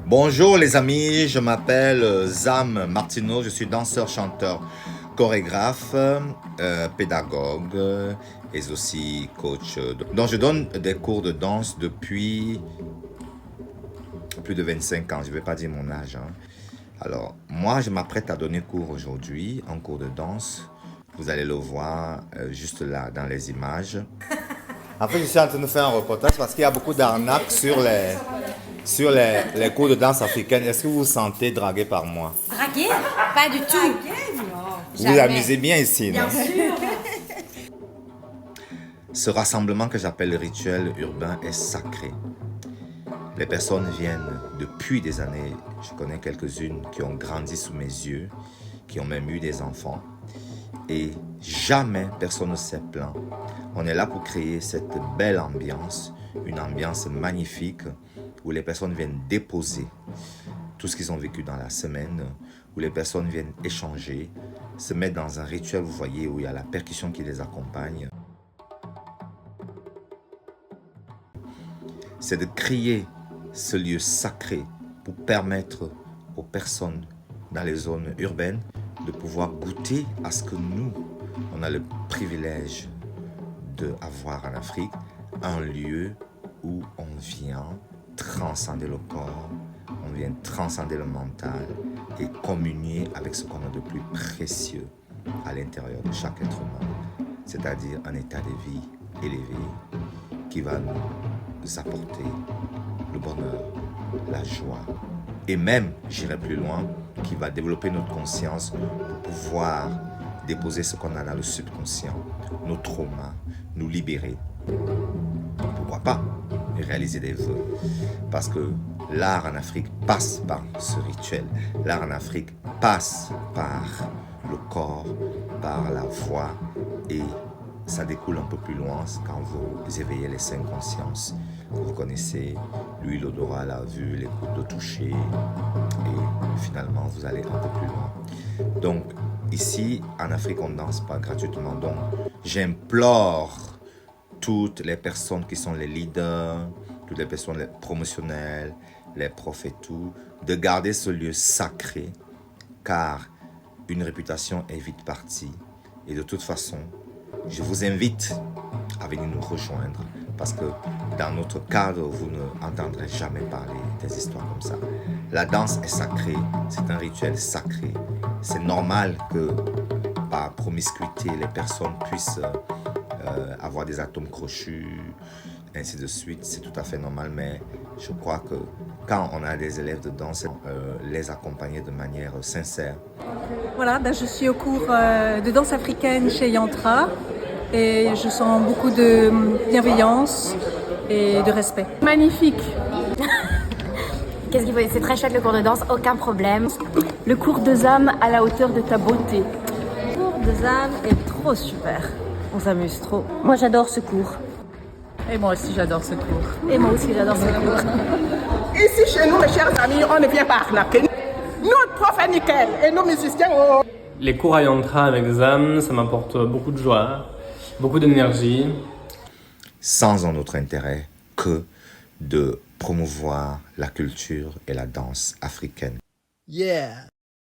Bonjour les amis, je m'appelle Zam Martineau, je suis danseur, chanteur, chorégraphe, pédagogue et aussi coach. Donc je donne des cours de danse depuis plus de 25 ans, je ne vais pas dire mon âge. Alors moi je m'apprête à donner cours aujourd'hui, en cours de danse. Vous allez le voir juste là dans les images. En fait je suis en train de faire un reportage parce qu'il y a beaucoup d'arnaques sur les cours de danse africaine. Est-ce que vous vous sentez dragué par moi? Dragué? Pas du tout. Vous vous amusez bien ici, non? Bien sûr. Ce rassemblement que j'appelle le rituel urbain est sacré. Les personnes viennent depuis des années. Je connais quelques-unes qui ont grandi sous mes yeux, qui ont même eu des enfants. Et jamais personne ne s'est plaint. On est là pour créer cette belle ambiance, une ambiance magnifique où les personnes viennent déposer tout ce qu'ils ont vécu dans la semaine, où les personnes viennent échanger, se mettre dans un rituel, vous voyez, où il y a la percussion qui les accompagne. C'est de créer ce lieu sacré pour permettre aux personnes dans les zones urbaines de pouvoir goûter à ce que nous, on a le privilège d'avoir en Afrique, un lieu où on vient transcender le corps, on vient transcender le mental et communier avec ce qu'on a de plus précieux à l'intérieur de chaque être humain, c'est-à-dire un état de vie élevé qui va nous apporter le bonheur, la joie et même, j'irai plus loin, qui va développer notre conscience pour pouvoir déposer ce qu'on a dans le subconscient, nos traumas, nous libérer. Pourquoi pas réaliser des vœux? Parce que l'art en Afrique passe par ce rituel. L'art en Afrique passe par le corps, par la voix et ça découle un peu plus loin quand vous éveillez les cinq consciences. Vous connaissez l'huile, l'odorat, la vue, l'écoute, le toucher et finalement vous allez un peu plus loin. Donc ici en Afrique on ne danse pas gratuitement, donc j'implore toutes les personnes qui sont les leaders, toutes les personnes les promotionnelles, les profs et tout, de garder ce lieu sacré car une réputation est vite partie et de toute façon je vous invite à venir nous rejoindre parce que dans notre cadre, vous ne entendrez jamais parler des histoires comme ça. La danse est sacrée, c'est un rituel sacré. C'est normal que par promiscuité, les personnes puissent avoir des atomes crochus, ainsi de suite. C'est tout à fait normal, mais je crois que quand on a des élèves de danse, les accompagner de manière sincère. Voilà, je suis au cours de danse africaine chez Yantra et je sens beaucoup de bienveillance et de respect. Magnifique. Qu'est-ce qu'il faut? C'est très chouette le cours de danse, aucun problème. Le cours de Zam à la hauteur de ta beauté. Le cours de Zam est trop super. On s'amuse trop. Moi j'adore ce cours. Et moi aussi j'adore ce cours. Et moi aussi j'adore ce cours. Ici chez nous, mes chers amis, on ne vient pas arnaquer. Notre prof est nickel et nos musiciens, oh. Les cours à Yantra avec Zam, ça m'apporte beaucoup de joie, beaucoup d'énergie. Sans un autre intérêt que de promouvoir la culture et la danse africaine. Yeah.